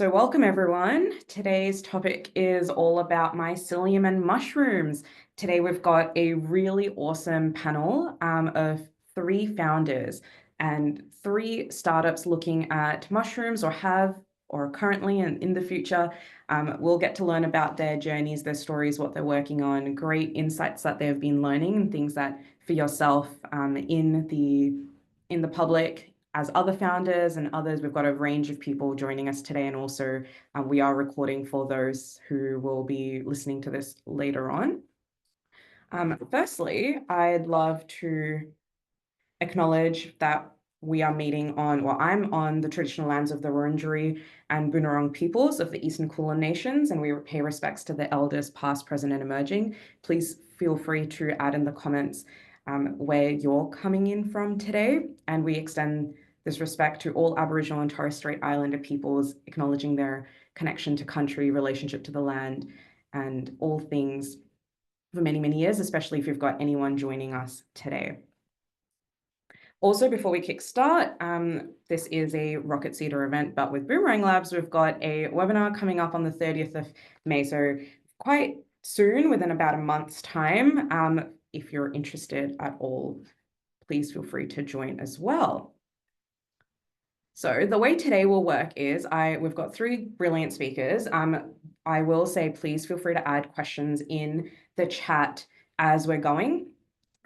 So welcome everyone. Today's topic is all about mycelium and mushrooms. Today we've got a really awesome panel of 3 founders and 3 startups looking at mushrooms or have or currently and in the future. We'll get to learn about their journeys, their stories, what they're working on, great insights that they've been learning and things that for yourself in the public as other founders and others. We've got a range of people joining us today, and also we are recording for those who will be listening to this later on. Firstly, I'd love to acknowledge that we are meeting on, well, I'm on the traditional lands of the Wurundjeri and Boonwurrung peoples of the Eastern Kulin Nations, and we pay respects to the elders past, present, and emerging. Please feel free to add in the comments where you're coming in from today, and we extend this respect to all Aboriginal and Torres Strait Islander peoples, acknowledging their connection to country, relationship to the land, and all things for many, many years, especially if you've got anyone joining us today. Also, before we kickstart, this is a Rocket Seeder event, but with Boomerang Labs, we've got a webinar coming up on the 30th of May, so quite soon, within about a month's time. If you're interested at all, please feel free to join as well. So the way today will work is we've got 3 brilliant speakers. I will say, please feel free to add questions in the chat as we're going.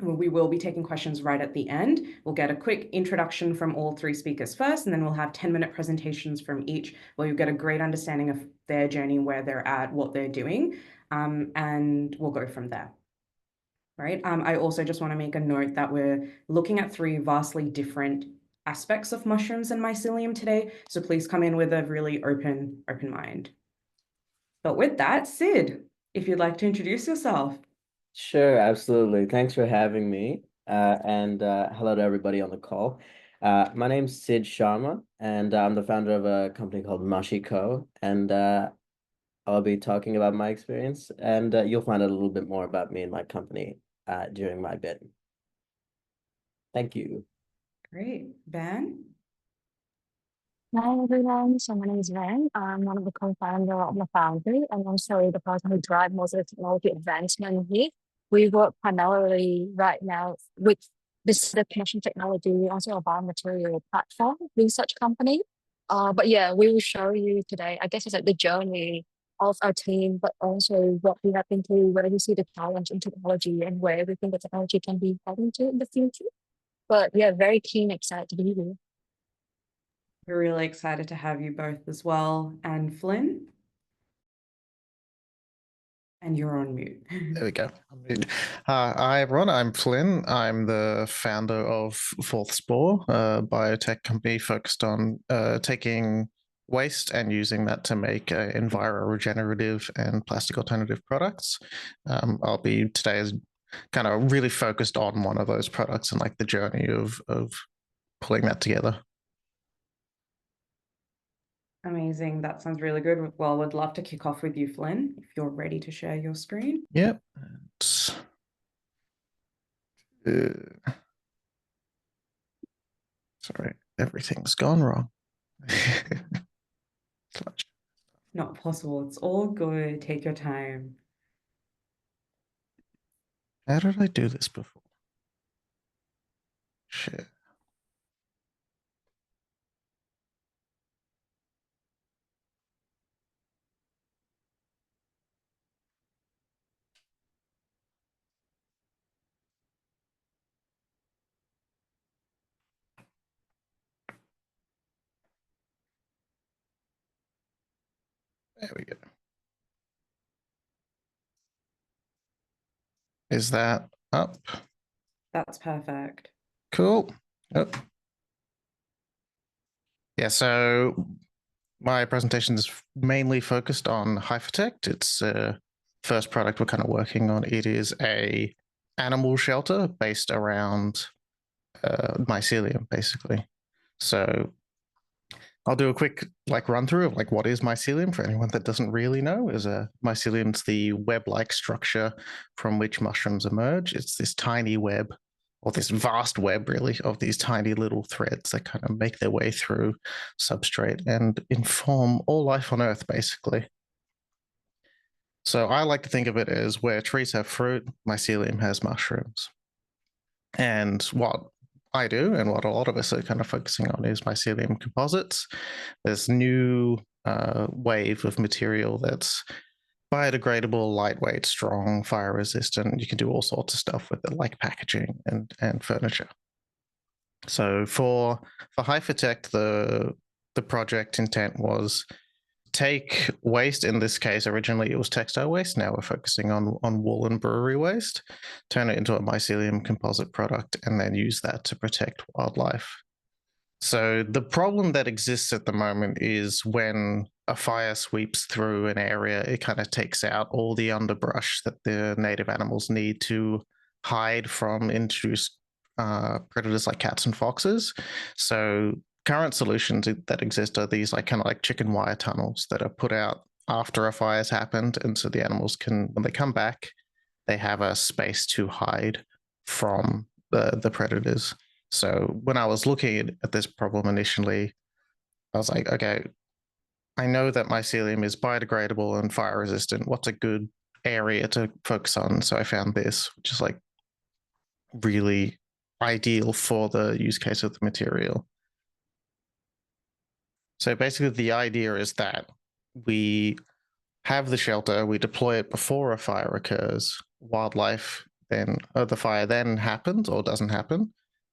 We will be taking questions right at the end. We'll get a quick introduction from all 3 speakers first, and then we'll have 10-minute presentations from each, where you'll get a great understanding of their journey, where they're at, what they're doing, and we'll go from there. Right. I also just want to make a note that we're looking at 3 vastly different aspects of mushrooms and mycelium today, so please come in with a really open mind. But with that, Sid, if you'd like to introduce yourself. Sure, absolutely. Thanks for having me. And hello to everybody on the call. My name's Sid Sharma, and I'm the founder of a company called Mashiko. And I'll be talking about my experience, and you'll find out a little bit more about me and my company during my bit. Thank you. Great. Ben? Hi everyone, so my name is Van. I'm one of the co-founder of the Foundry, and also the person who drives most of the technology advancement here. We work primarily right now with the connection technology, also a biomaterial platform research company. But yeah, we will show you today, I guess it's like the journey of our team, but also what we have been through, where we see the challenge in technology and where we think the technology can be heading to in the future. But yeah, very keen, excited to be here. We're really excited to have you both as well. And Flynn? And you're on mute. There we go. Hi, everyone. I'm Flynn. I'm the founder of Spore, a biotech company focused on taking waste and using that to make regenerative and plastic alternative products. I'll be today is kind of really focused on one of those products and like the journey of pulling that together. Amazing. That sounds really good. Well, would love to kick off with you, Flynn, if you're ready to share your screen. Yep. Sorry, everything's gone wrong. Not possible. It's all good. Take your time. How did I do this before? Shit. There we go. Is that up? That's perfect. Cool. Oh. Yeah, so my presentation is mainly focused on Hypertect. It's the first product we're kind of working on. It is a animal shelter based around mycelium, basically. So I'll do a quick run through of what is mycelium for anyone that doesn't really know. Mycelium's the web-like structure from which mushrooms emerge. It's this tiny web or this vast web really of these tiny little threads that kind of make their way through substrate and inform all life on Earth, basically. So I like to think of it as where trees have fruit, mycelium has mushrooms. And what I do, and what a lot of us are kind of focusing on, is mycelium composites. This new wave of material that's biodegradable, lightweight, strong, fire resistant. You can do all sorts of stuff with it, like packaging and furniture. So for Hypertech, the project intent was take waste. In this case, originally it was textile waste. Now we're focusing on wool and brewery waste, turn it into a mycelium composite product, and then use that to protect wildlife. So the problem that exists at the moment is when a fire sweeps through an area, it kind of takes out all the underbrush that the native animals need to hide from introduced predators like cats and foxes. So current solutions that exist are these kind of like chicken wire tunnels that are put out after a fire's happened, and so the animals can, when they come back, they have a space to hide from the predators. So when I was looking at this problem initially, I was like, okay, I know that mycelium is biodegradable and fire resistant. What's a good area to focus on? So I found this, which is like really ideal for the use case of the material. So basically the idea is that we have the shelter, we deploy it before a fire occurs, wildlife then, the fire then happens or doesn't happen.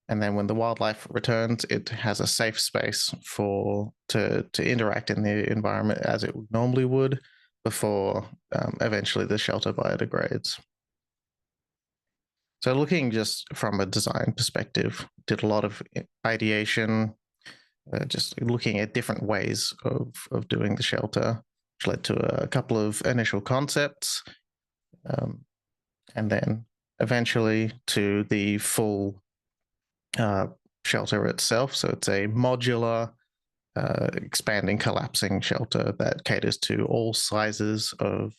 And then when the wildlife returns, it has a safe space to interact in the environment as it normally would before eventually the shelter biodegrades. So looking just from a design perspective, did a lot of ideation, just looking at different ways of doing the shelter, which led to a couple of initial concepts, and then eventually to the full shelter itself. So it's a modular, expanding, collapsing shelter that caters to all sizes of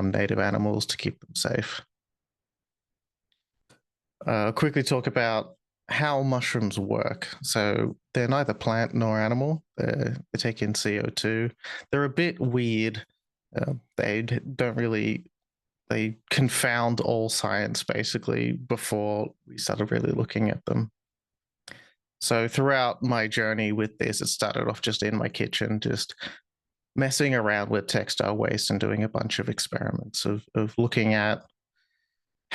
native animals to keep them safe. Quickly talk about how mushrooms work. So they're neither plant nor animal. They take in CO2. They're a bit weird. They confound all science basically before we started really looking at them. So throughout my journey with this, it started off just in my kitchen, just messing around with textile waste and doing a bunch of experiments of looking at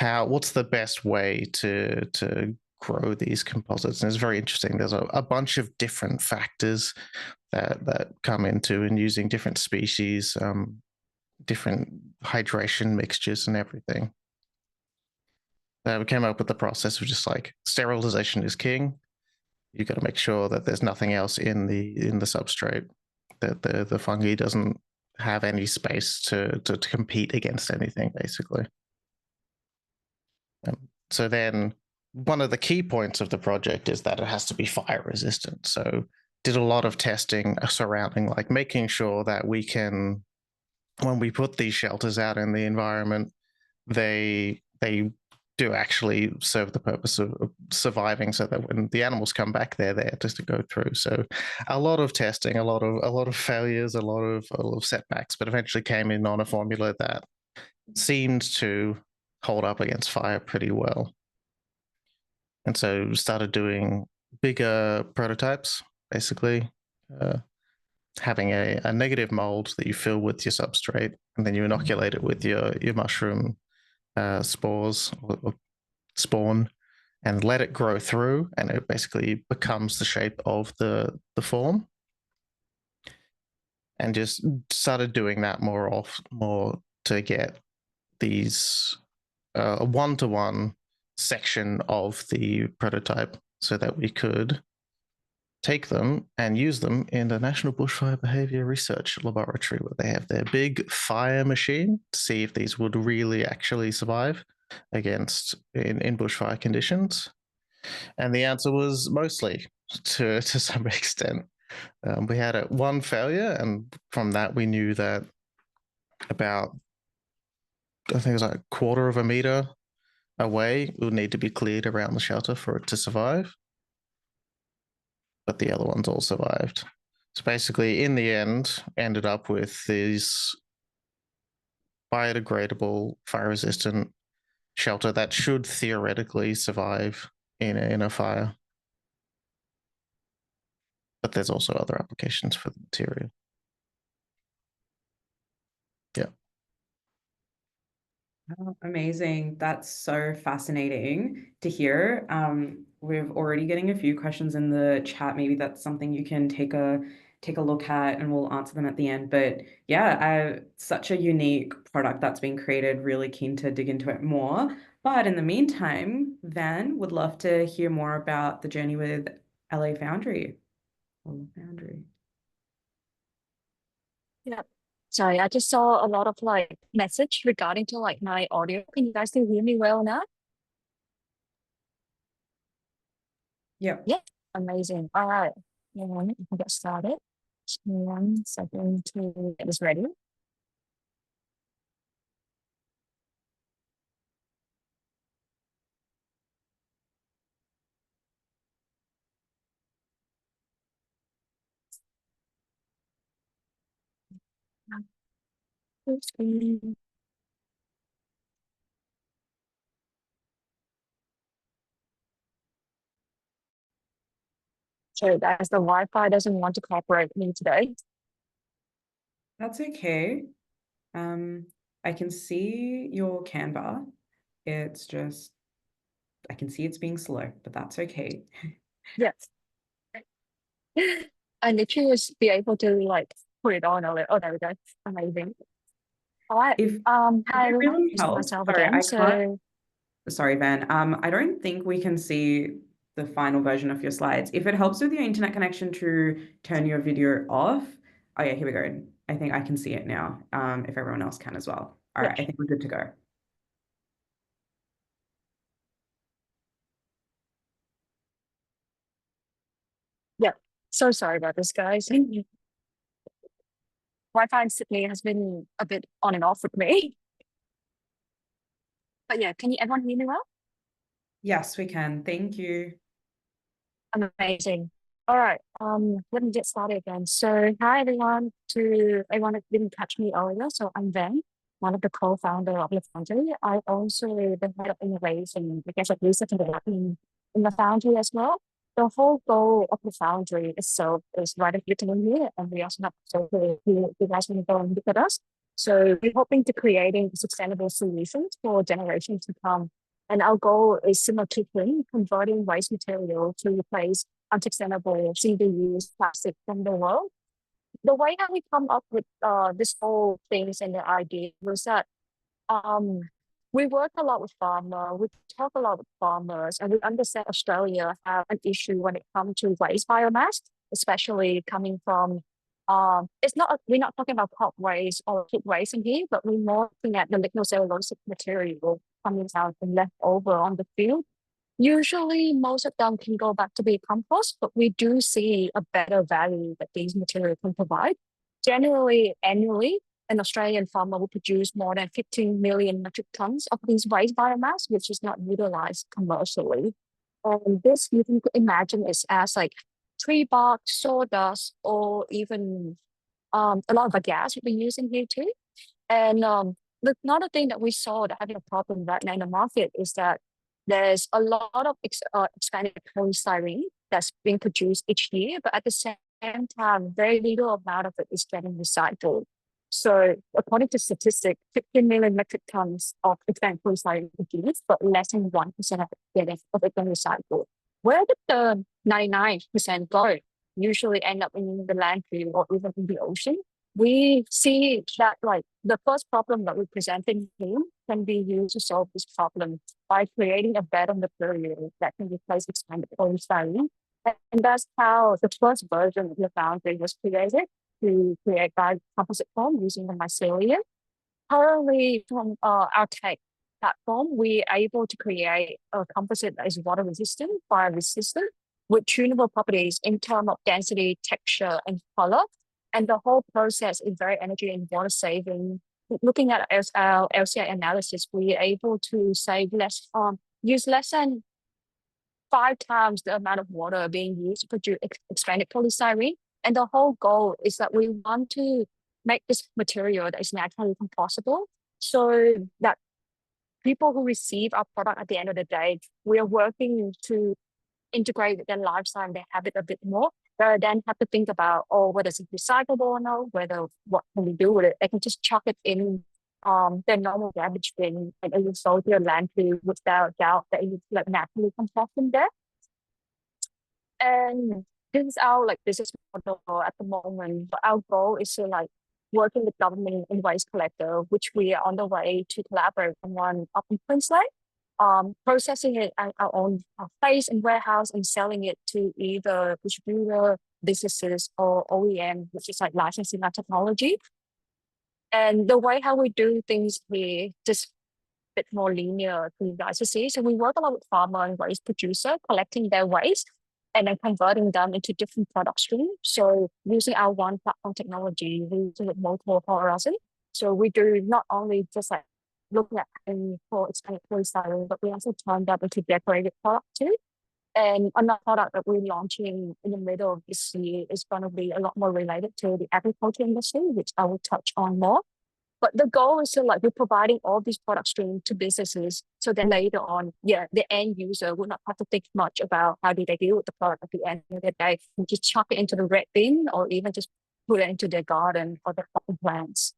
what's the best way to grow these composites. And it's very interesting. There's a bunch of different factors that come into and using different species, different hydration mixtures and everything. We came up with the process of just like sterilization is king. You got to make sure that there's nothing else in the substrate, that the fungi doesn't have any space to compete against anything, basically. So then one of the key points of the project is that it has to be fire resistant. So did a lot of testing surrounding like making sure that we can, when we put these shelters out in the environment, they do actually serve the purpose of surviving, so that when the animals come back, they're there just to go through. So a lot of testing, a lot of failures, a lot of setbacks, but eventually came in on a formula that seemed to hold up against fire pretty well. And so started doing bigger prototypes, basically, having a negative mold that you fill with your substrate, and then you inoculate it with your mushroom spores or spawn, and let it grow through, and it basically becomes the shape of the form. And just started doing that more to get these a one-to-one section of the prototype, so that we could take them and use them in the National Bushfire Behavior Research Laboratory, where they have their big fire machine to see if these would really actually survive against in bushfire conditions. And the answer was mostly, to some extent. We had one failure, and from that we knew that about, I think it was like a quarter of a meter away will need to be cleared around the shelter for it to survive. But the other ones all survived. So basically, in the end, ended up with these biodegradable, fire-resistant shelter that should theoretically survive in a fire. But there's also other applications for the material. Yeah. Oh, amazing. That's so fascinating to hear. We're already getting a few questions in the chat. Maybe that's something you can take a look at and we'll answer them at the end. But yeah, such a unique product that's been created, really keen to dig into it more. But in the meantime, Van would love to hear more about the journey with LA Foundry. Foundry. Yeah. Sorry, I just saw a lot of like message regarding to like my audio. Can you guys still hear me well now? Yep. Yeah, amazing. All right. We can get started. Just 1 second to get this ready. Full screen. So guys, the Wi-Fi doesn't want to cooperate with me today. That's okay. I can see your Canva. It's just, I can see it's being slow, but that's okay. Yes. I need to be able to like put it on a little. Oh, there we go. Amazing. All right. If Hi it everyone. really It's helps, myself sorry, again. I So can't, sorry, Van. I don't think we can see the final version of your slides. If it helps with your internet connection to turn your video off. Oh yeah, here we go. I think I can see it now. If everyone else can as well. All yeah. right, I think we're good to go. Yeah. So sorry about this, guys. Wi-Fi in Sydney has been a bit on and off with me. But yeah, can you everyone hear me well? Yes, we can. Thank you. Amazing. All right. Let me get started again. So hi everyone. To everyone that didn't catch me earlier. So I'm Van, one of the co-founder of the Foundry. I also the head of innovation, I guess like research and development in the Foundry as well. The whole goal of the Foundry itself is right at written in here, and we also have so you guys can go and look at us. So we're hoping to creating sustainable solutions for generations to come. And our goal is similar to Flynn, converting waste material to replace unsustainable single-use plastic from the world. The way that we come up with this whole things and the idea was that um, we work a lot with farmers, we talk a lot with farmers, and we understand Australia have an issue when it comes to waste biomass, especially coming from it's not we're not talking about crop waste or food waste in here, but we're more looking at the lignocellulosic material coming out and left over on the field. Usually, most of them can go back to be compost, but we do see a better value that these materials can provide. Generally, annually, an Australian farmer will produce more than 15 million metric tons of these waste biomass, which is not utilized commercially. And this you can imagine is as like tree bark, sawdust, or even a lot of the gas we've been using here too. And another thing that we saw that having a problem right now in the market is that there's a lot of expanded polystyrene that's being produced each year, but at the same time, very little amount of it is getting recycled. So according to statistics, 15 million metric tons of expanded polystyrene produced, but less than 1% of it getting recycled. Where did the 99% go? Usually end up in the landfill or even in the ocean. We see that like the first problem that we're presenting here can be used to solve this problem by creating a better material that can replace expanded polystyrene. And that's how the first version of the Foundry was created to create composite foam using the Mycelium. Currently, from our tech platform, we are able to create a composite that is water resistant, fire resistant, with tunable properties in terms of density, texture, and color. And the whole process is very energy and water saving. looking at our LCI analysis, we are able to save use less than 5 times the amount of water being used to produce expanded polystyrene. And the whole goal is that we want to make this material that is naturally compostable, so that people who receive our product at the end of the day, we are working to integrate their lifestyle and their habit a bit more, rather than have to think about, oh, whether it's recyclable or not, whether what can we do with it. They can just chuck it in their normal garbage bin and it will go to a landfill without doubt that it is like naturally composting there. And this is our like business model at the moment. But our goal is to like working with government and waste collector, which we are on the way to collaborate on one up in Queensland. Processing it at our own place and warehouse and selling it to either distributor, businesses, or OEM, which is like licensing our technology. And the way how we do things here just a bit more linear for you guys to see. So we work a lot with farmer and waste producer, collecting their waste and then converting them into different product streams. So using our one platform technology, we use it with multiple horizons. So we do not only just like looking at for expanded polystyrene, but we also turn that into decorated product too. And another product that we're launching in the middle of this year is going to be a lot more related to the agriculture industry, which I will touch on more. But the goal is to like we're providing all these product streams to businesses, so then later on, the end user will not have to think much about how do they deal with the product at the end of the day. You just chuck it into the red bin, or even just put it into their garden or their plants.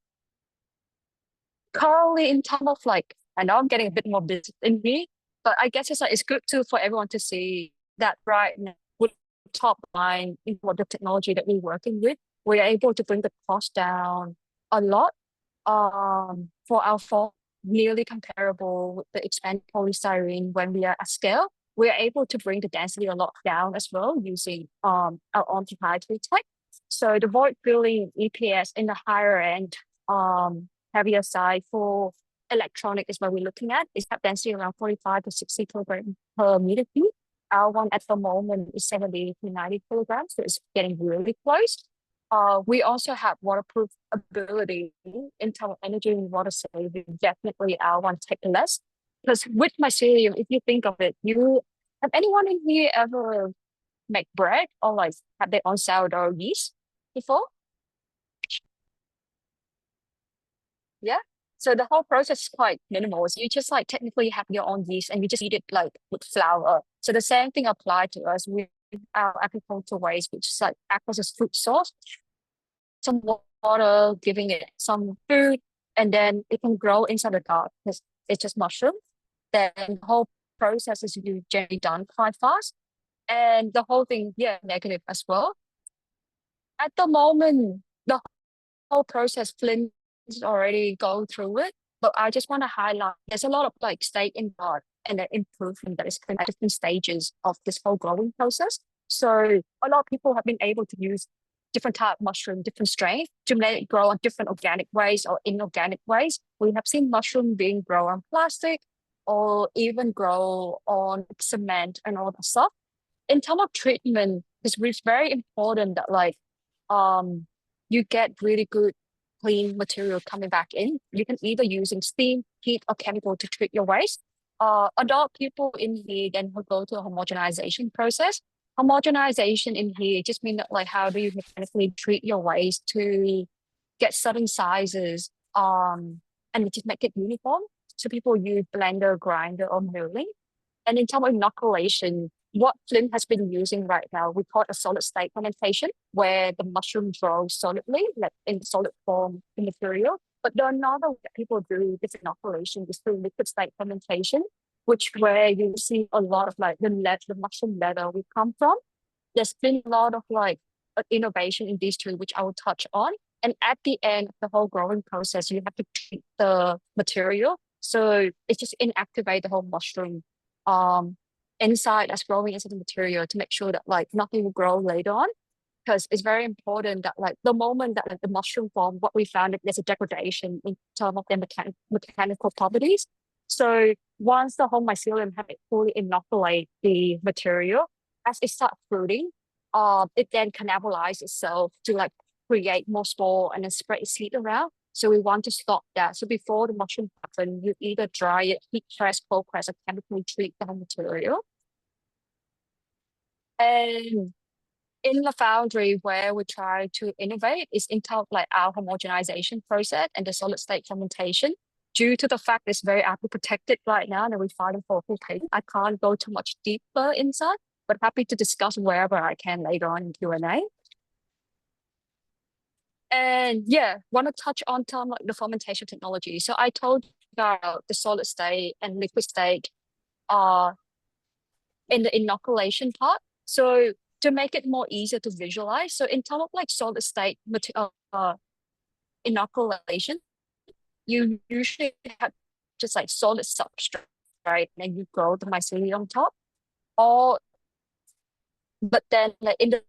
Currently, in terms of like, I know I'm getting a bit more business in here, but I guess it's like it's good for everyone to see that right now with top line in what the technology that we're working with, we're able to bring the cost down a lot. For our form, nearly comparable with the expanded polystyrene when we are at scale. We are able to bring the density a lot down as well using our own proprietary tech. So the void filling EPS in the higher end, heavier side for electronic is what we're looking at. Is that density around 45 to 60 kilograms per meter cube. Our one at the moment is 70 to 90 kilograms, so it's getting really close. We also have waterproof ability in terms of energy and water saving. Definitely our one take less. Because with Mycelium, if you think of it, have anyone in here ever make bread or like have their own sourdough yeast before? Yeah. So the whole process is quite minimal. So you just like technically have your own yeast and you just eat it like with flour. So the same thing applied to us with our agricultural waste, which is like act as a food source. Some water, giving it some food, and then it can grow inside the garden because it's just mushroom. Then the whole process is usually done quite fast. And the whole thing, negative as well. At the moment, the whole process, Flynn is already go through it, but I just want to highlight there's a lot of like stake involved and the improvement that is at different stages of this whole growing process. So a lot of people have been able to use different type of mushroom, different strain to make it grow on different organic ways or inorganic ways. We have seen mushroom being grown on plastic or even grow on cement and all that stuff. In terms of treatment, it's very important that like you get really good clean material coming back in. You can either using steam, heat, or chemical to treat your waste. Adult people in here then will go to a homogenization process. Homogenization in here just means that like how do you mechanically treat your waste to get certain sizes and just make it uniform. So people use blender, grinder, or milling. And in terms of inoculation, what Flynn has been using right now, we call it a solid state fermentation, where the mushroom grows solidly, like in solid form in material. But the another way that people do this inoculation is through liquid state fermentation, which where you see a lot of like the mushroom leather we come from. There's been a lot of like innovation in these two, which I will touch on. And at the end of the whole growing process, you have to treat the material. So it just inactivate the whole mushroom inside that's growing into the material to make sure that like nothing will grow later on. Because it's very important that like the moment that like, the mushroom form, what we found that there's a degradation in terms of their mechanical properties. So once the whole mycelium have it fully inoculate the material, as it starts fruiting, it then cannibalize itself to like create more spore and then spread its seed around. So we want to stop that. So before the mushroom happens, you either dry it, heat press, cold press, or chemically treat the material. And in the Foundry, where we try to innovate is in terms of like our homogenization process and the solid state fermentation. Due to the fact it's very aptly protected right now and we filing for full patent, I can't go too much deeper inside, but happy to discuss wherever I can later on in Q&A. And yeah, want to touch on term like the fermentation technology. So I told you about the solid state and liquid state are in the inoculation part. So to make it more easier to visualize, so in terms of like solid state inoculation, you usually have just like solid substrate, right? And you grow the mycelium on top. Or but then like in the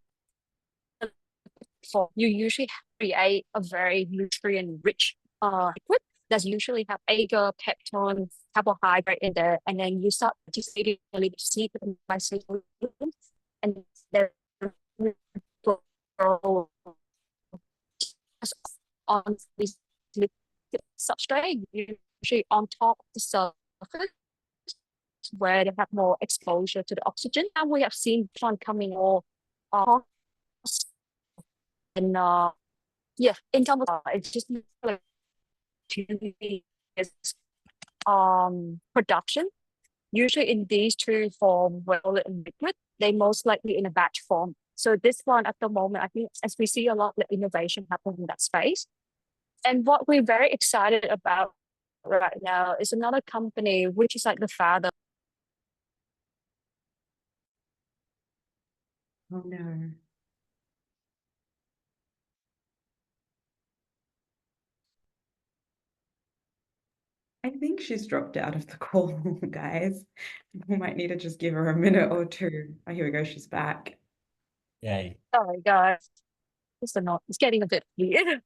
form, you usually create a very nutrient rich liquid that usually have agar, peptone, carbohydrate in there, and then you start participating in the seed of mycelium, and then grow on this liquid substrate, usually on top of the surface, where they have more exposure to the oxygen. And we have seen plant coming more and yeah, in terms of it's just like production. Usually in these two form, well and liquid, they most likely in a batch form. So this one at the moment, I think as we see a lot of innovation happen in that space. And what we're very excited about right now is another company, which is like the father. Oh no. I think she's dropped out of the call, guys. We might need to just give her a minute or two. Oh, here we go. She's back. Yay. Sorry, guys. It's getting a bit weird.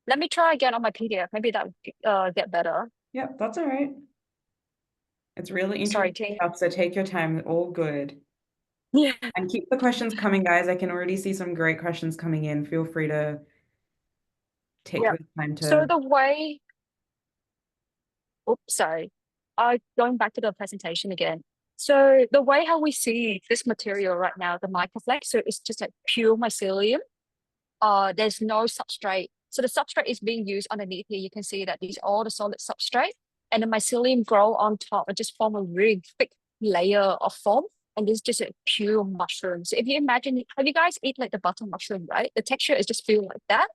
Let me try again on my PDF. Maybe that would get better. Yep, that's all right. It's really Sorry, interesting team. stuff, so take your time. All good. Yeah. And keep the questions coming, guys. I can already see some great questions coming in. Feel free to take Yeah. your time to. So the way, oops, sorry. Going back to the presentation again. So the way how we see this material right now, the microflex, so it's just like pure mycelium. There's no substrate. So the substrate is being used underneath here. You can see that these are all the solid substrate, and the mycelium grow on top and just form a really thick layer of foam. And this is just a pure mushroom. So if you imagine, have you guys eat like the butter mushroom, right? The texture is just feel like that.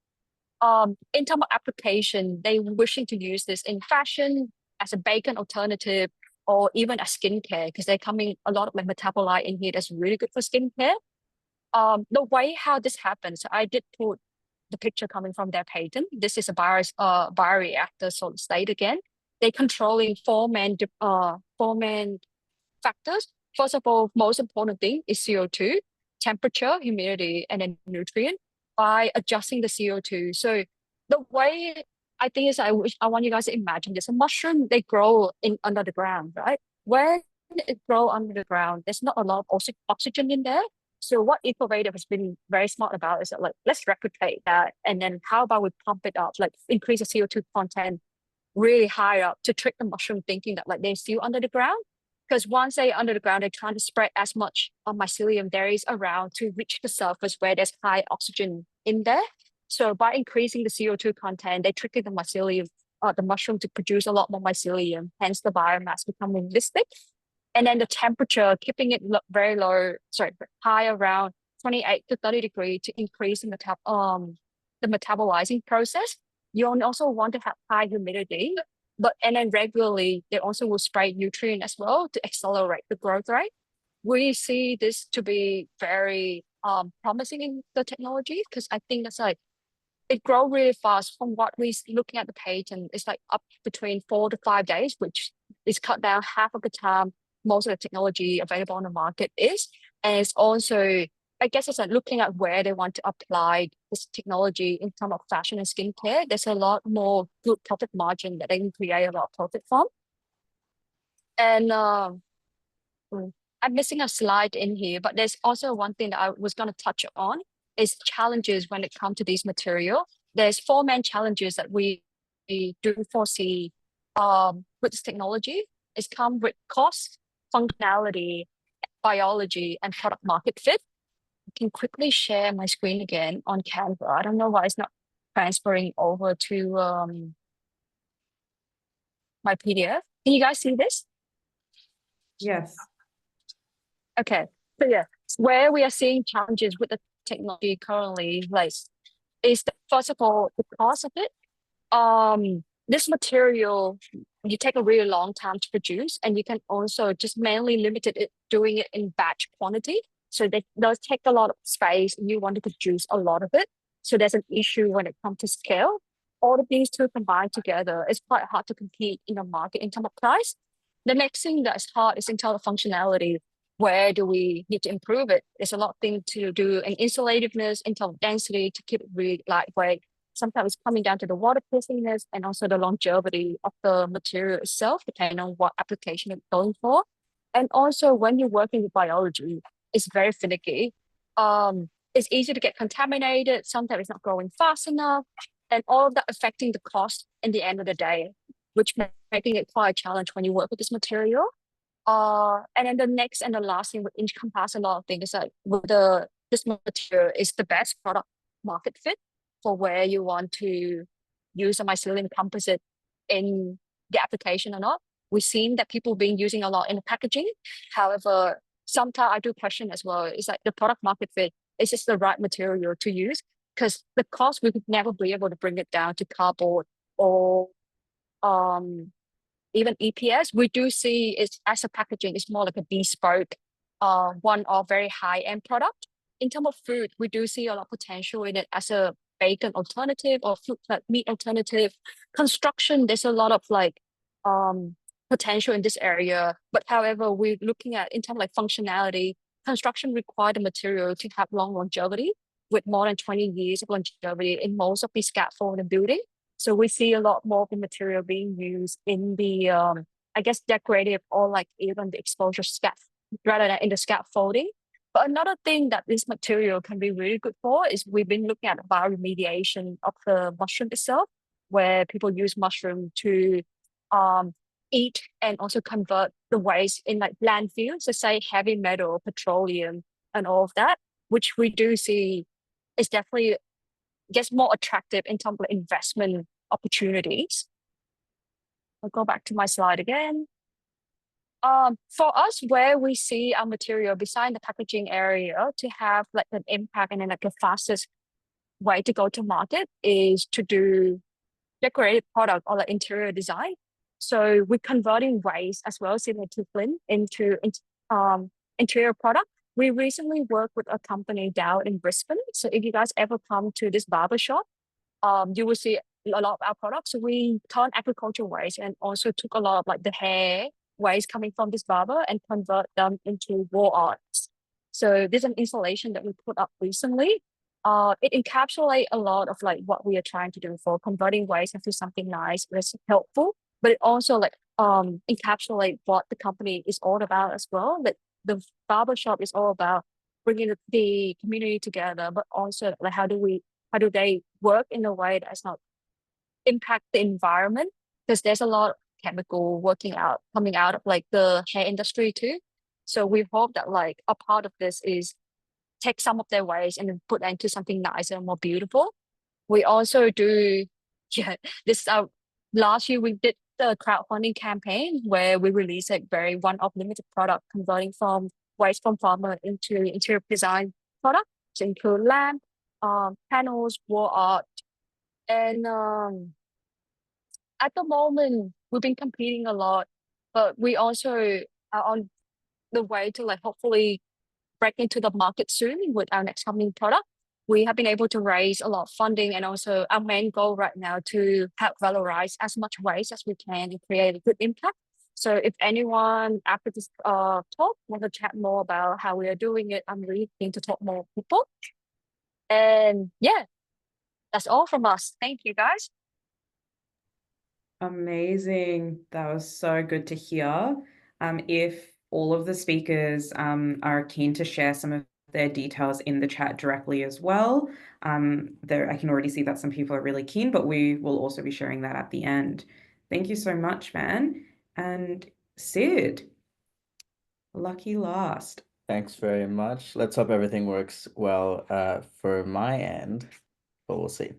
In terms of application, they wishing to use this in fashion as a bacon alternative, or even as skincare, because they're coming a lot of like metabolite in here that's really good for skincare. The way how this happens, I did put the picture coming from their patent. This is a bioreactor solid state again. They're controlling four main factors. First of all, most important thing is CO2, temperature, humidity, and then nutrient by adjusting the CO2. So the way I think is I want you guys to imagine this. A mushroom, they grow under the ground, right? When it grow under the ground, there's not a lot of oxygen in there. So what Ecovative has been very smart about is that like, let's replicate that. And then how about we pump it up, like increase the CO2 content really high up to trick the mushroom thinking that like they're still under the ground. Because once they're under the ground, they're trying to spread as much mycelium there is around to reach the surface where there's high oxygen in there. So by increasing the CO2 content, they tricking the mycelium, the mushroom to produce a lot more mycelium, hence the biomass becoming this thick. And then the temperature, keeping it very low, high around 28 to 30 degrees to increase in the metabolizing process. You also want to have high humidity, and then regularly they also will spray nutrient as well to accelerate the growth rate. We see this to be very promising in the technology, because I think that's like it grow really fast. From what we looking at the patent, it's like up between 4 to 5 days, which is cut down half of the time most of the technology available on the market is. And it's also, I guess it's like looking at where they want to apply this technology in terms of fashion and skincare. There's a lot more good profit margin that they can create a lot of profit from. And I'm missing a slide in here, but there's also one thing that I was going to touch on is challenges when it comes to these material. there's four main challenges that we do foresee with this technology. It's come with cost, functionality, biology, and product market fit. I can quickly share my screen again on Canva. I don't know why it's not transferring over to my PDF. Can you guys see this? Yes. Okay. So yeah, where we are seeing challenges with the technology currently, like, is the, first of all, the cost of it. This material, you take a really long time to produce, and you can also just mainly limit it doing it in batch quantity. So that does take a lot of space, and you want to produce a lot of it. So there's an issue when it comes to scale. All of these two combined together, it's quite hard to compete in the market in terms of price. The next thing that's hard is in terms of functionality. Where do we need to improve it? There's a lot of things to do in insulativeness, in terms of density, to keep it really lightweight. Sometimes it's coming down to the waterproofness and also the longevity of the material itself, depending on what application it's going for. And also when you're working with biology, it's very finicky. It's easy to get contaminated. Sometimes it's not growing fast enough, and all of that affecting the cost in the end of the day, which making it quite a challenge when you work with this material. And then the next and the last thing would encompass a lot of things, like whether this material is the best product market fit for where you want to use a mycelium composite in the application or not. We've seen that people been using a lot in the packaging. However, sometimes I do question as well, it's like the product market fit, is this the right material to use? Because the cost, we would never be able to bring it down to cardboard or even EPS. We do see it as a packaging, it's more like a bespoke, one or very high-end product. In terms of food, we do see a lot of potential in it as a bacon alternative or food like meat alternative. Construction, there's a lot of like potential in this area. But however, we're looking at in terms of like functionality, construction require the material to have long longevity with more than 20 years of longevity in most of the scaffold and building. So we see a lot more of the material being used in the, I guess, decorative or like even the exposure rather than in the scaffolding. But another thing that this material can be really good for is we've been looking at the bio-remediation of the mushroom itself, where people use mushroom to eat and also convert the waste in like landfills, so say heavy metal, petroleum, and all of that, which we do see is definitely gets more attractive in terms of investment opportunities. I'll go back to my slide again. For us, where we see our material beside the packaging area to have like an impact and then like the fastest way to go to market is to do decorative product or like interior design. So we're converting waste as well, similar to Flynn, into interior product. We recently worked with a company down in Brisbane. So if you guys ever come to this barber shop, you will see a lot of our products. So we turn agricultural waste and also took a lot of like the hair waste coming from this barber and convert them into wall arts. So this is an installation that we put up recently. It encapsulates a lot of like what we are trying to do for converting waste into something nice that's helpful, but it also like encapsulate what the company is all about as well. That the barbershop is all about bringing the community together, but also like how do they work in a way that does not impact the environment? Because there's a lot of chemical coming out of like the hair industry too. So we hope that like a part of this is take some of their waste and then put that into something nicer and more beautiful. We also do, this last year we did the crowdfunding campaign where we released a very one-off limited product converting from waste from farmer into interior design product to include lamp, panels, wall art. And at the moment, we've been competing a lot, but we also are on the way to like hopefully break into the market soon with our next coming product. We have been able to raise a lot of funding, and also our main goal right now to help valorize as much waste as we can and create a good impact. So if anyone after this talk want to chat more about how we are doing it, I'm really keen to talk more with people. And yeah, that's all from us. Thank you guys. Amazing. That was so good to hear. If all of the speakers are keen to share some of their details in the chat directly as well. I can already see that some people are really keen, but we will also be sharing that at the end. Thank you so much, man. And Sid, lucky last. Thanks very much. Let's hope everything works well for my end, but we'll see.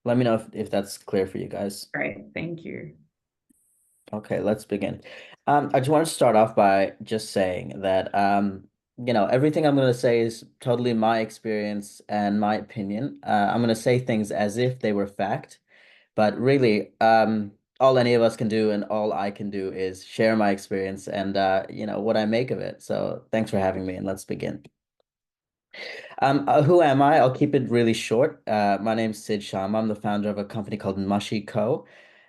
Let me know if that's clear for you guys. Great, thank you. Okay, let's begin. I just want to start off by just saying that everything I'm going to say is totally my experience and my opinion. I'm going to say things as if they were fact, but really, all any of us can do and all I can do is share my experience and what I make of it. So thanks for having me, and let's begin. Who am I? I'll keep it really short. My name's Sid Sharma. I'm the founder of a company called Mushy Co.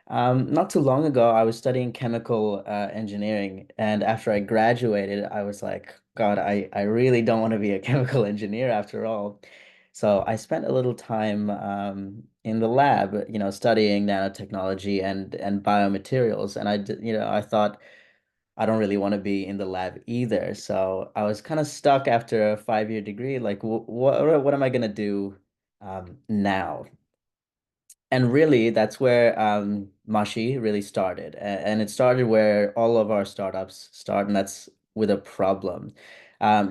Not too long ago, I was studying chemical engineering, and after I graduated, I was like, God, I really don't want to be a chemical engineer after all. So I spent a little time in the lab, studying nanotechnology and biomaterials, and I thought I don't really want to be in the lab either. So I was kind of stuck after a 5-year degree, like what am I gonna do now? And really, that's where Mashi really started. And it started where all of our startups start, and that's with a problem.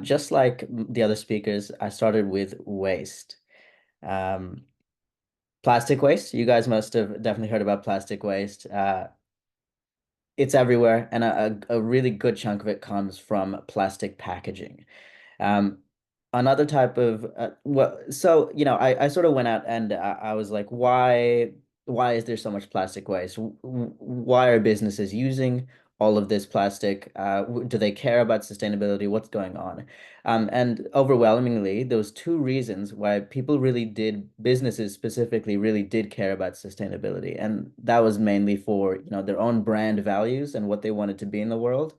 Just like the other speakers, I started with waste. Um, Plastic waste, you guys must have definitely heard about plastic waste. It's everywhere, and a really good chunk of it comes from plastic packaging. Um, Another type of so I sort of went out and I was like, why is there so much plastic waste? Why are businesses using all of this plastic? Do they care about sustainability? What's going on? And overwhelmingly, those two reasons why people really did, businesses specifically really did care about sustainability, and that was mainly for their own brand values and what they wanted to be in the world.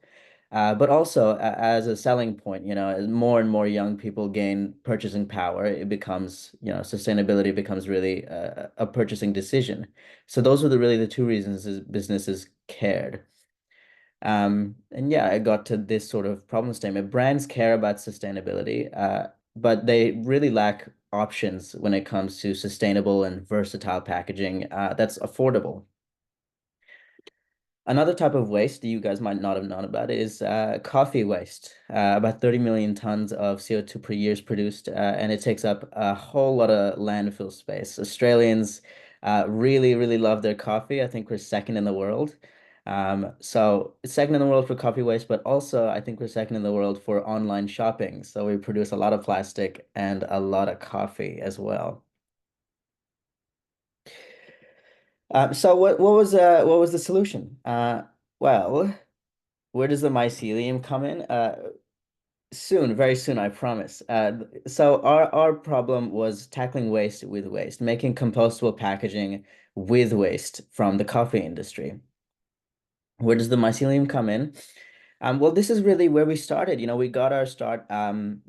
But also as a selling point, as more and more young people gain purchasing power, it becomes, sustainability becomes really a purchasing decision. So those were really the two reasons businesses cared. And yeah, I got to this sort of problem statement. Brands care about sustainability, but they really lack options when it comes to sustainable and versatile packaging that's affordable. Another type of waste that you guys might not have known about is coffee waste. About 30 million tons of CO2 per year is produced, and it takes up a whole lot of landfill space. Australians really, really love their coffee. I think we're second in the world. So second in the world for coffee waste, but also I think we're second in the world for online shopping. So we produce a lot of plastic and a lot of coffee as well. So what was the solution? Well, where does the mycelium come in? Soon, very soon, I promise. So our problem was tackling waste with waste, making compostable packaging with waste from the coffee industry. Where does the mycelium come in? Well, this is really where we started. We got our start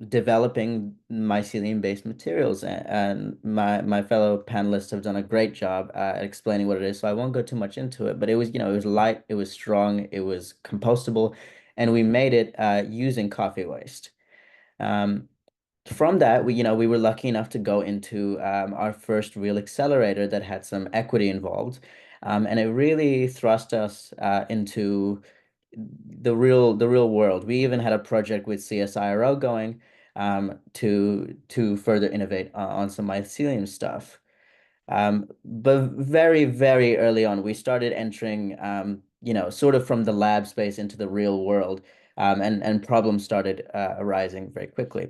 developing mycelium-based materials, and my fellow panelists have done a great job at explaining what it is. So I won't go too much into it, but it was, it was light, it was strong, it was compostable, and we made it using coffee waste. From that, we were lucky enough to go into our first real accelerator that had some equity involved, and it really thrust us into the real world. We even had a project with CSIRO going to further innovate on some mycelium stuff. But very, very early on, we started entering, sort of from the lab space into the real world, and problems started arising very quickly.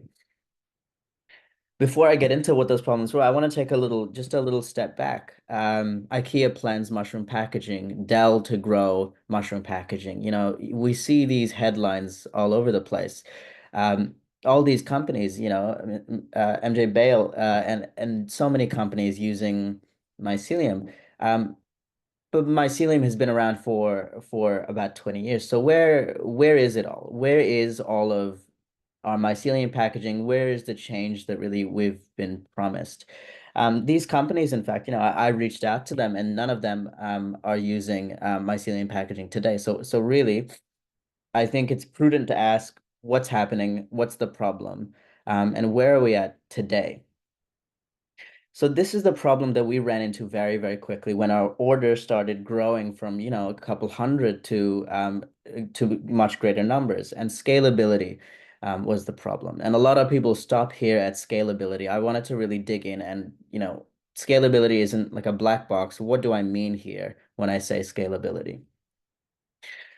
Before I get into what those problems were, I want to take just a little step back. IKEA plans mushroom packaging, Dell to grow mushroom packaging. We see these headlines all over the place. All these companies, MJ Bale, and so many companies using mycelium. But mycelium has been around for about 20 years. So where is it all? Where is all of our mycelium packaging? Where is the change that really we've been promised? These companies, in fact, I reached out to them, and none of them are using mycelium packaging today. So really, I think it's prudent to ask what's happening, what's the problem, and where are we at today? So this is the problem that we ran into very, very quickly when our orders started growing from, a couple hundred to much greater numbers, and scalability was the problem. And a lot of people stop here at scalability. I wanted to really dig in and, scalability isn't like a black box. What do I mean here when I say scalability?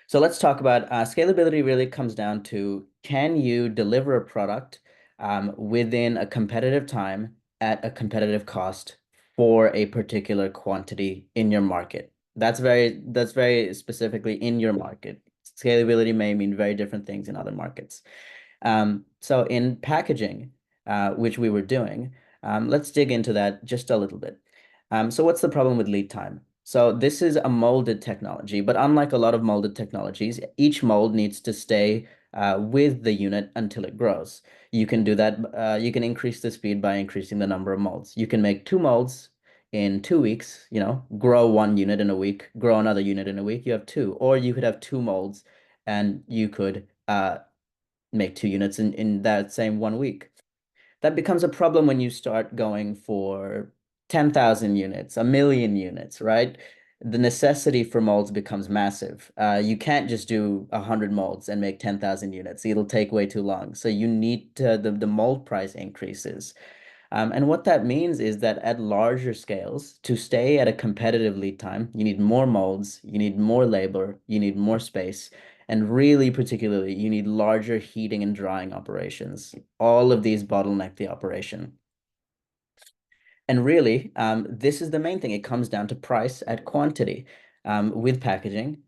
So let's talk about scalability really comes down to, can you deliver a product within a competitive time at a competitive cost for a particular quantity in your market? That's very specifically in your market. Scalability may mean very different things in other markets. So in packaging, which we were doing, let's dig into that just a little bit. So what's the problem with lead time? So this is a molded technology, but unlike a lot of molded technologies, each mold needs to stay with the unit until it grows. You can do that. You can increase the speed by increasing the number of molds. You can make 2 molds in 2 weeks, grow one unit in a week, grow another unit in a week. You have two, or you could have 2 molds and you could make 2 units in that same 1 week. That becomes a problem when you start going for 10,000 units, 1 million units, right? The necessity for molds becomes massive. You can't just do 100 molds and make 10,000 units. It'll take way too long. So you need the mold price increases. And what that means is that at larger scales, to stay at a competitive lead time, you need more molds, you need more labor, you need more space, and really particularly, you need larger heating and drying operations. All of these bottleneck the operation. And really, this is the main thing. It comes down to price at quantity. With packaging,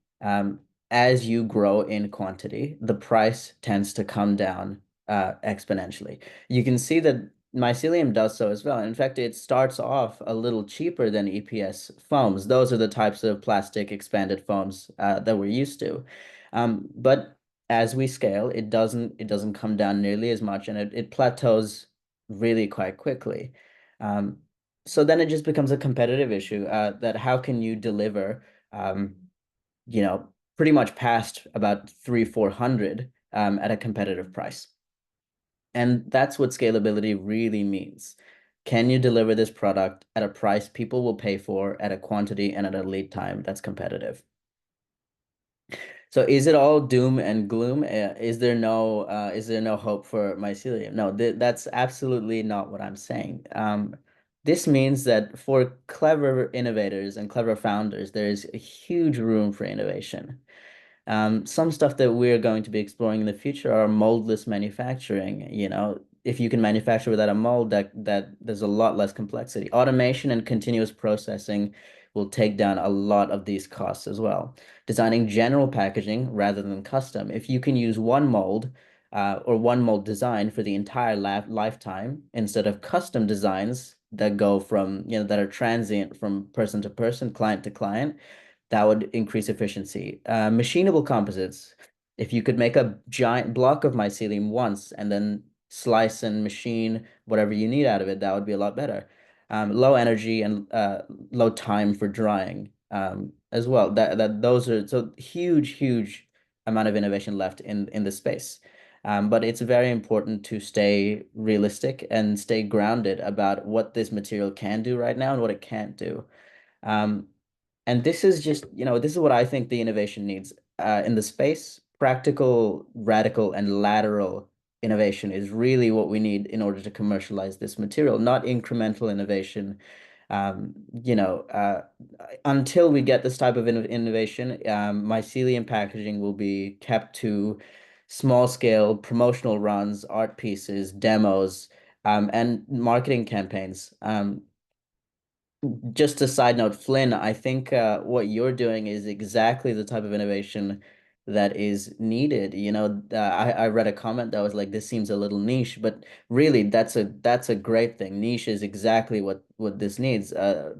as you grow in quantity, the price tends to come down exponentially. You can see that Mycelium does so as well. In fact, it starts off a little cheaper than EPS foams. Those are the types of plastic expanded foams that we're used to. But as we scale, it doesn't come down nearly as much, and it plateaus really quite quickly. So then it just becomes a competitive issue that how can you deliver, um, pretty much past about 300-400 at a competitive price. And that's what scalability really means. Can you deliver this product at a price people will pay for, at a quantity and at a lead time that's competitive? So is it all doom and gloom? Is there no hope for mycelium? No, that's absolutely not what I'm saying. This means that for clever innovators and clever founders, there is a huge room for innovation. Some stuff that we're going to be exploring in the future are moldless manufacturing. If you can manufacture without a mold, that there's a lot less complexity. Automation and continuous processing will take down a lot of these costs as well. Designing general packaging rather than custom. If you can use one mold or one mold design for the entire lifetime instead of custom designs that go from, that are transient from person to person, client to client, that would increase efficiency. Machinable composites. If you could make a giant block of mycelium once and then slice and machine whatever you need out of it, that would be a lot better. Low energy and low time for drying as well. Those are so huge amount of innovation left in the space. But it's very important to stay realistic and stay grounded about what this material can do right now and what it can't do. And this is just, this is what I think the innovation needs in the space. Practical, radical, and lateral innovation is really what we need in order to commercialize this material, not incremental innovation. Um, you know, uh, until we get this type of innovation, mycelium packaging will be kept to small scale promotional runs, art pieces, demos, and marketing campaigns. Just a side note, Flynn, I think what you're doing is exactly the type of innovation that is needed. I read a comment that was like, "This seems a little niche," but really, that's a great thing. Niche is exactly what this needs.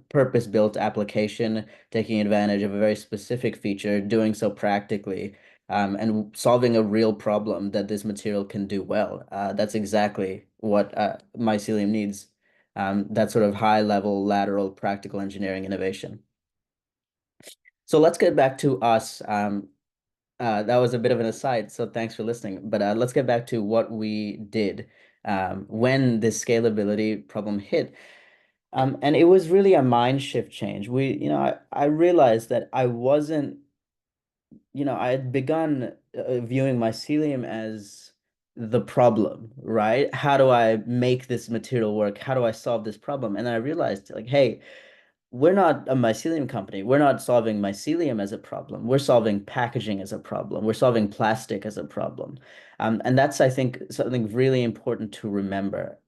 Purpose-built application, taking advantage of a very specific feature, doing so practically, and solving a real problem that this material can do well. That's exactly what Mycelium needs, that sort of high level lateral practical engineering innovation. So let's get back to us That was a bit of an aside, so thanks for listening. But let's get back to what we did when this scalability problem hit. And it was really a mind shift change. I realized that I wasn't, I had begun viewing mycelium as the problem, right? How do I make this material work? How do I solve this problem? And then I realized, like, hey, we're not a mycelium company. We're not solving mycelium as a problem. We're solving packaging as a problem. We're solving plastic as a problem. And that's, I think, something really important to remember.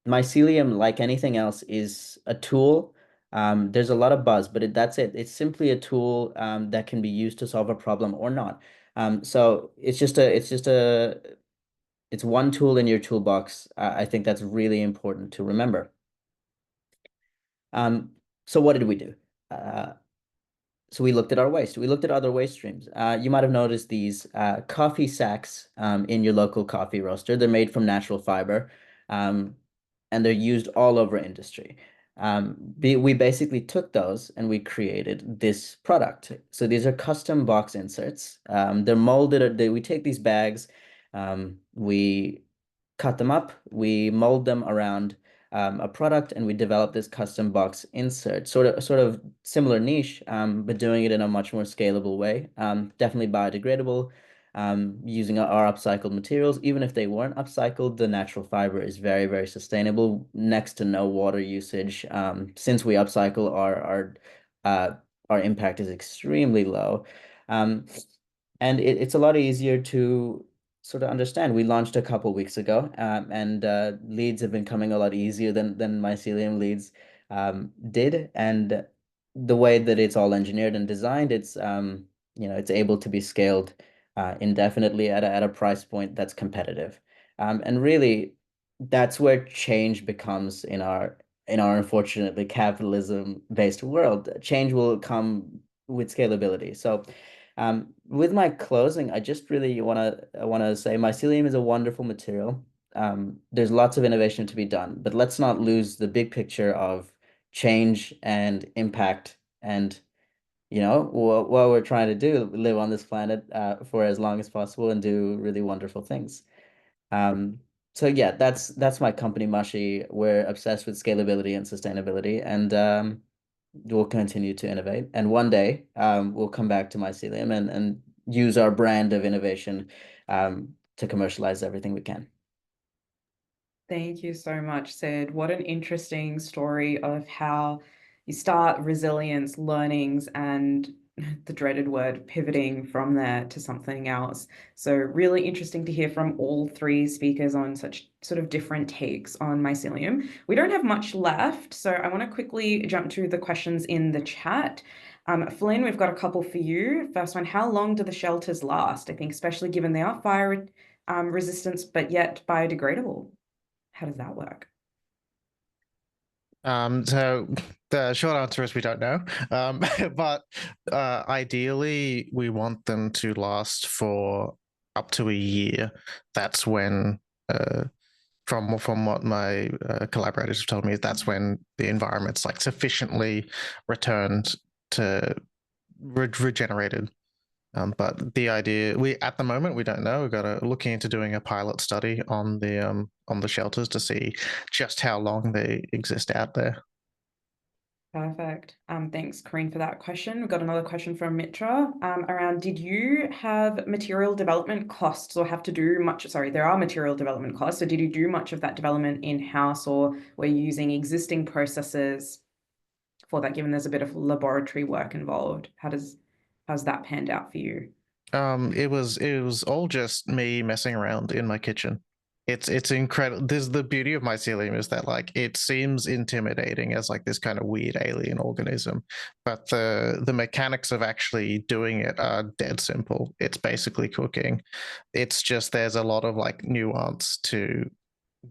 Mycelium, like anything else, is a tool. There's a lot of buzz, but that's it. It's simply a tool that can be used to solve a problem or not. So it's one tool in your toolbox. I think that's really important to remember. So what did we do? Uh, so we looked at our waste. We looked at other waste streams. You might have noticed these coffee sacks in your local coffee roaster. They're made from natural fiber, um, and they're used all over industry. We basically took those and we created this product. So these are custom box inserts. They're molded. We take these bags, we cut them up, we mold them around a product, and we develop this custom box insert, sort of similar niche, but doing it in a much more scalable way. Definitely biodegradable, using our upcycled materials. Even if they weren't upcycled, the natural fiber is very, very sustainable, next to no water usage. Since we upcycle, our impact is extremely low. And it's a lot easier to sort of understand. We launched a couple weeks ago, and leads have been coming a lot easier than mycelium leads did. And the way that it's all engineered and designed, it's able to be scaled indefinitely at a price point that's competitive. And really, that's where change becomes in our unfortunately capitalism-based world. Change will come with scalability. So with my closing, I just really want to say mycelium is a wonderful material. There's lots of innovation to be done, but let's not lose the big picture of change and impact, and what we're trying to do, live on this planet for as long as possible and do really wonderful things. Um, so yeah, that's my company, Mushy. We're obsessed with scalability and sustainability, and we'll continue to innovate. And one day, we'll come back to Mycelium and use our brand of innovation to commercialize everything we can. Thank you so much, Sid. What an interesting story of how you start resilience, learnings, and the dreaded word pivoting from there to something else. So really interesting to hear from all three speakers on such sort of different takes on mycelium. We don't have much left, so I want to quickly jump to the questions in the chat. Flynn, we've got a couple for you. First one, how long do the shelters last? I think especially given they are fire resistant, but yet biodegradable. How does that work? So the short answer is we don't know. But ideally, we want them to last for up to a year. That's when, from what my collaborators have told me, that's when the environment's like sufficiently returned to regenerated. But the idea, at the moment we don't know. We've got to looking into doing a pilot study on the shelters to see just how long they exist out there. Perfect. Thanks, Corinne, for that question. We've got another question from Mitra around, did you have material development costs or have to do much? Sorry, there are material development costs. So did you do much of that development in-house, or were you using existing processes for that, given there's a bit of laboratory work involved? How's that panned out for you? It was all just me messing around in my kitchen. It's incredible. This the beauty of mycelium is that like it seems intimidating as like this kind of weird alien organism, but the mechanics of actually doing it are dead simple. It's basically cooking. It's just there's a lot of like nuance to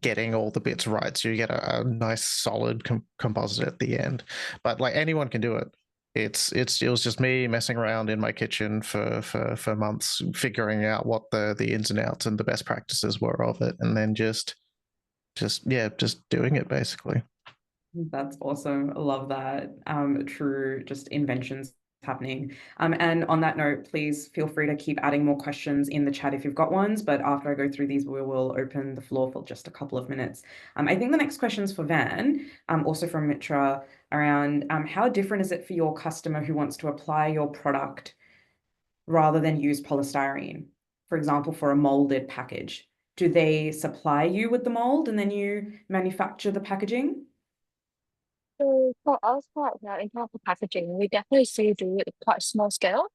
getting all the bits right, so you get a nice solid composite at the end. But like anyone can do it. It was just me messing around in my kitchen for months, figuring out what the ins and outs and the best practices were of it, and then just doing it basically. That's awesome. I love that. True, just inventions happening. And on that note, please feel free to keep adding more questions in the chat if you've got ones. But after I go through these, we will open the floor for just a couple of minutes. I think the next question is for Van, also from Mitra, around how different is it for your customer who wants to apply your product rather than use polystyrene, for example, for a molded package? Do they supply you with the mold and then you manufacture the packaging? So for us right now, in terms of packaging, we definitely see do it quite small scale.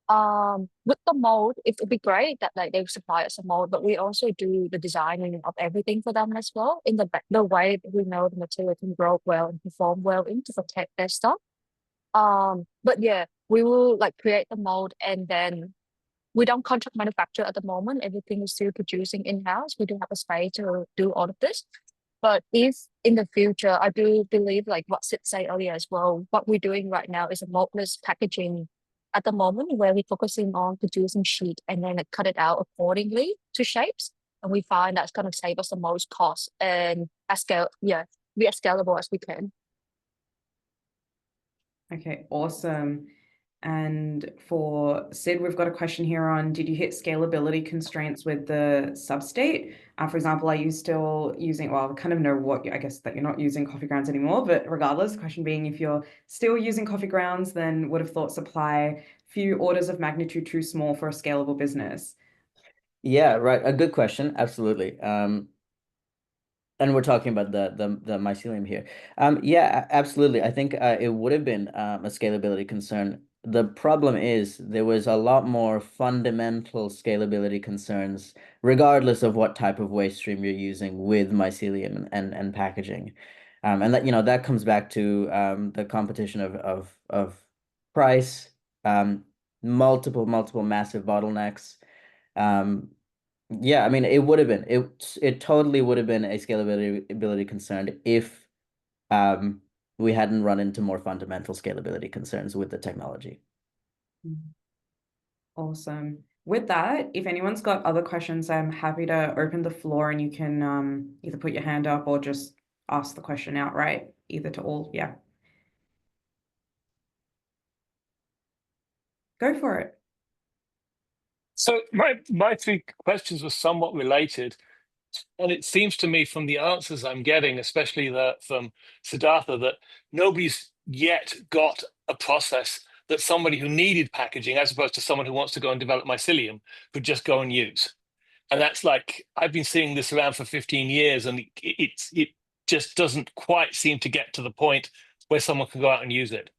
With the mold, it would be great that like they supply us a mold, but we also do the designing of everything for them as well. In the way that we know the material can grow well and perform well in to protect their stuff. But yeah, we will like create the mold and then we don't contract manufacture at the moment. Everything is still producing in-house. We do have a space to do all of this. But if in the future, I do believe like what Sid said earlier as well, what we're doing right now is a moldless packaging at the moment where we're focusing on producing sheet and then like, cut it out accordingly to shapes. And we find that's going to save us the most cost and be as scalable as we can. Okay, awesome. And for Sid, we've got a question here on, did you hit scalability constraints with the substrate? For example, are you still using, well, I kind of know what, I guess that you're not using coffee grounds anymore, but regardless, the question being, if you're still using coffee grounds, then would have thought supply few orders of magnitude too small for a scalable business. Yeah, right. A good question. Absolutely. And we're talking about the mycelium here. Yeah, absolutely. I think it would have been a scalability concern. The problem is there was a lot more fundamental scalability concerns, regardless of what type of waste stream you're using with mycelium and packaging. And that, that comes back to the competition of price, multiple massive bottlenecks. Yeah, I mean, it would have been it totally would have been a scalability concern if we hadn't run into more fundamental scalability concerns with the technology. Awesome. With that, if anyone's got other questions, I'm happy to open the floor and you can either put your hand up or just ask the question outright, either to all. Yeah. Go for it. So my three questions were somewhat related, and it seems to me from the answers I'm getting, especially from Siddhartha, that nobody's yet got a process that somebody who needed packaging, as opposed to someone who wants to go and develop mycelium, could just go and use. And that's like, I've been seeing this around for 15 years, and it just doesn't quite seem to get to the point where someone can go out and use it.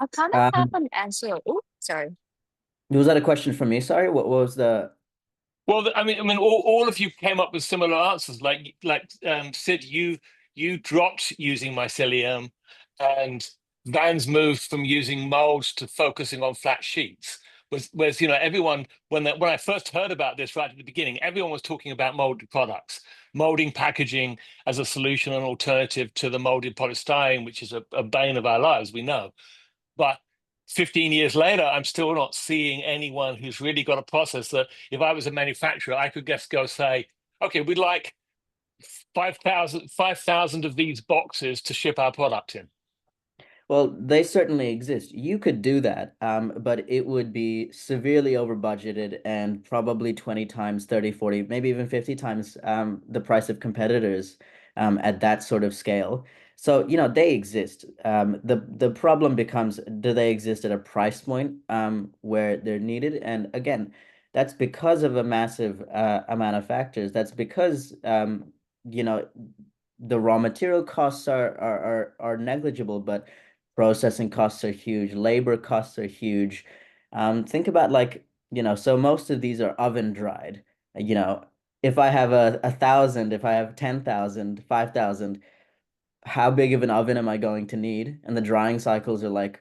I kind of have an answer. Oh, sorry. Was that a question from me? Sorry, what was the? Well, I mean, all of you came up with similar answers. Like Sid, you dropped using mycelium, and Van's moved from using molds to focusing on flat sheets. Whereas everyone, when I first heard about this right at the beginning, everyone was talking about molded products, molding packaging as a solution and alternative to the molded polystyrene, which is a bane of our lives, we know. But 15 years later, I'm still not seeing anyone who's really got a process that if I was a manufacturer, I could just go say, okay, we'd like 5,000 of these boxes to ship our product in. Well, they certainly exist. You could do that, but it would be severely over budgeted and probably 20 times, 30, 40, maybe even 50 times the price of competitors at that sort of scale. So, they exist. The problem becomes, do they exist at a price point where they're needed? And again, that's because of a massive amount of factors. That's because, the raw material costs are negligible, but processing costs are huge, labor costs are huge. Think about so most of these are oven dried. If I have a thousand, if I have 10,000, 5,000, how big of an oven am I going to need? And the drying cycles are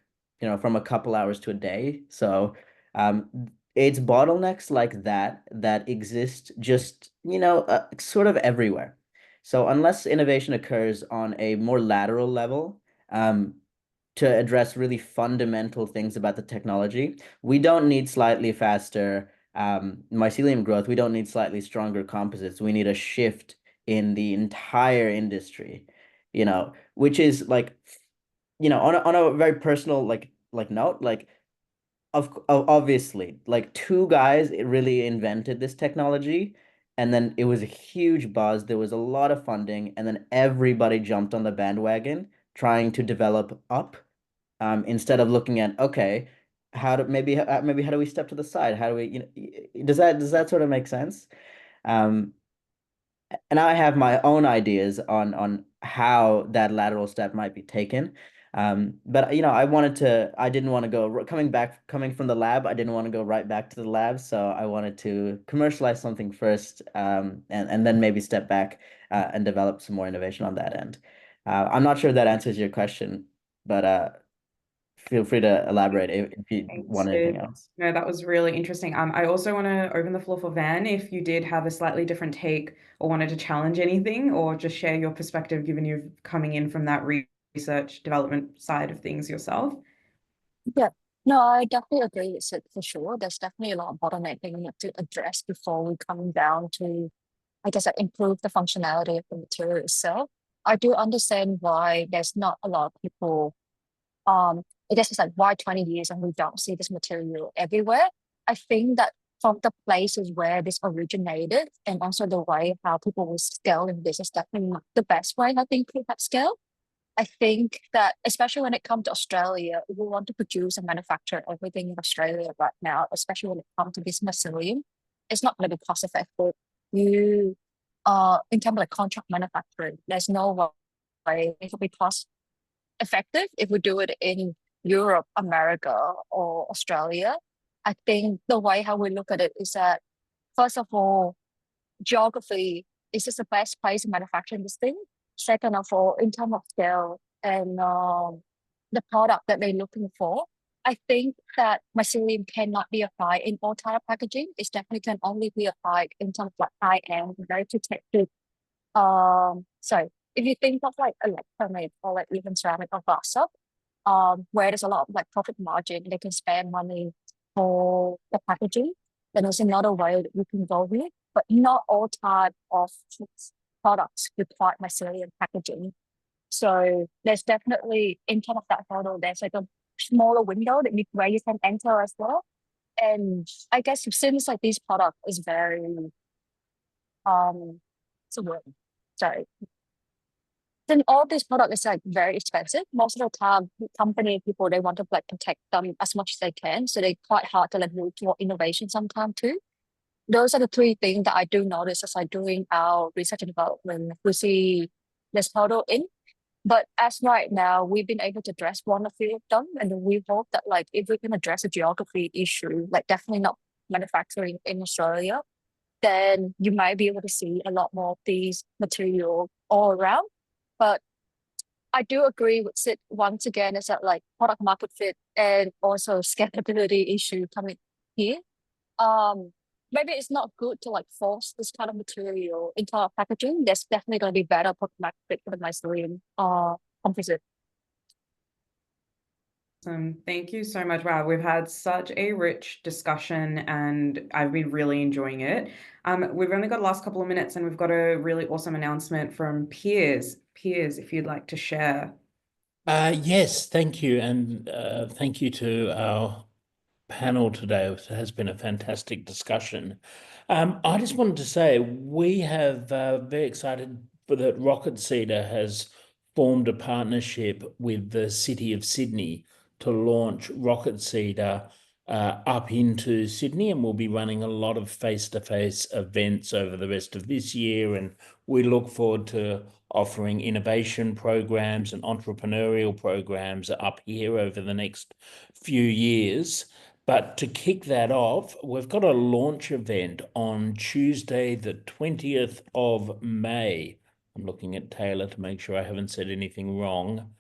from a couple hours to a day. So it's bottlenecks like that exist just, sort of everywhere. So unless innovation occurs on a more lateral level, to address really fundamental things about the technology, we don't need slightly faster mycelium growth. We don't need slightly stronger composites. We need a shift in the entire industry, which is on a very personal note, obviously, like two guys really invented this technology, and then it was a huge buzz. There was a lot of funding, and then everybody jumped on the bandwagon trying to develop up, instead of looking at, okay, maybe how do we step to the side? How do we, does that sort of make sense? Um, and I have my own ideas on how that lateral step might be taken. But I didn't want to go coming from the lab. I didn't want to go right back to the lab, so I wanted to commercialize something first, and then maybe step back, and develop some more innovation on that end. I'm not sure if that answers your question, but feel free to elaborate if you want anything else. No, that was really interesting. I also want to open the floor for Van if you did have a slightly different take or wanted to challenge anything or just share your perspective, given you're coming in from that research development side of things yourself. Yeah, no, I definitely agree with it for sure. There's definitely a lot of bottleneck that we need to address before we come down to, I guess, improve the functionality of the material itself. I do understand why there's not a lot of people. I guess it's like why 20 years and we don't see this material everywhere. I think that from the places where this originated and also the way how people will scale in this is definitely not the best way I think we have scale. I think that especially when it comes to Australia, if we want to produce and manufacture everything in Australia right now, especially when it comes to this mycelium, it's not going to be cost effective. You, in terms of like contract manufacturing, there's no way it will be cost effective if we do it in Europe, America, or Australia. I think the way how we look at it is that first of all, geography is just the best place to manufacture this thing. Second of all, in terms of scale and the product that they're looking for, I think that mycelium cannot be applied in all type of packaging. It definitely can only be applied in terms of like high-end, very protected. So if you think of like electronic or like even ceramic or glass up, where there's a lot of like profit margin, they can spend money for the packaging. Then there's another way that you can go with, but not all type of products require mycelium packaging. So there's definitely in terms of that model, there's like a smaller window where you can enter as well. And I guess since like this product is very it's a word. Sorry. Then all this product is like very expensive. Most of the time, company people they want to like protect them as much as they can. So they quite hard to like move toward innovation sometimes too. Those are the three things that I do notice as I doing our research and development. We see this model in. But as right now, we've been able to address one or few of them, and we hope that like if we can address a geography issue, like definitely not manufacturing in Australia, then you might be able to see a lot more of these material all around. But I do agree with Sid once again is that like product market fit and also scalability issue coming here. Maybe it's not good to like force this kind of material into our packaging. There's definitely going to be better product market fit for the mycelium composite. Thank you so much. Wow, we've had such a rich discussion and I've been really enjoying it. We've only got the last couple of minutes and we've got a really awesome announcement from Piers. Piers, if you'd like to share. Yes, thank you. And thank you to our panel today. It has been a fantastic discussion. I just wanted to say we have very excited that Rocket Seeder has formed a partnership with the City of Sydney to launch Rocket Seeder up into Sydney, and we'll be running a lot of face-to-face events over the rest of this year, and we look forward to offering innovation programs and entrepreneurial programs up here over the next few years. But to kick that off, we've got a launch event on Tuesday, the 20th of May. I'm looking at Taylor to make sure I haven't said anything wrong.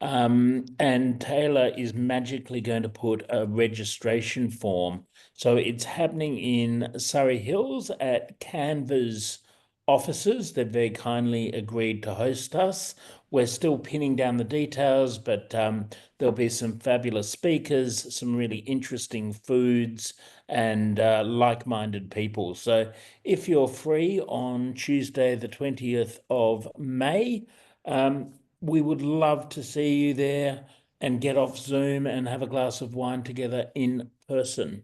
And Taylor is magically going to put a registration form. So it's happening in Surrey Hills at Canva's offices. They've very kindly agreed to host us. We're still pinning down the details, but there'll be some fabulous speakers, some really interesting foods, and like-minded people. So if you're free on Tuesday, the 20th of May, we would love to see you there and get off Zoom and have a glass of wine together in person.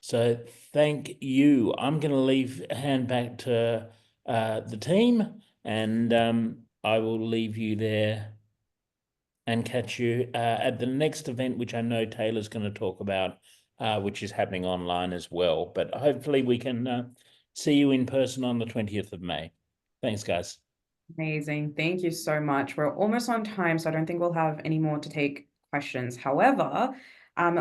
So thank you. I'm going to hand back to the team, and I will leave you there and catch you at the next event, which I know Taylor's going to talk about, which is happening online as well. But hopefully we can see you in person on the 20th of May. Thanks, guys. Amazing. Thank you so much. We're almost on time, so I don't think we'll have any more to take questions. However,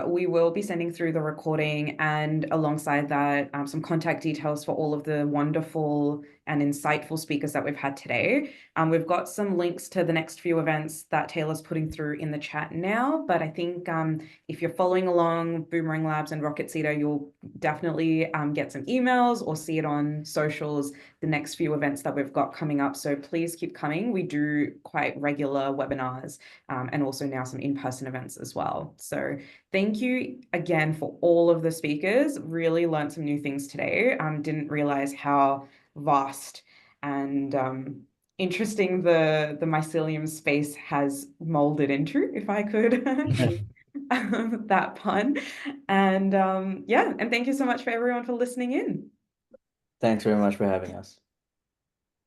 we will be sending through the recording, and alongside that, some contact details for all of the wonderful and insightful speakers that we've had today. We've got some links to the next few events that Taylor's putting through in the chat now, but I think if you're following along Boomerang Labs and Rocket Seeder, you'll definitely get some emails or see it on socials, the next few events that we've got coming up. So please keep coming. We do quite regular webinars and also now some in-person events as well. So thank you again for all of the speakers. Really learned some new things today. Didn't realize how vast and interesting the mycelium space has molded into, if I could that pun. And yeah, and thank you so much for everyone for listening in. Thanks very much for having us.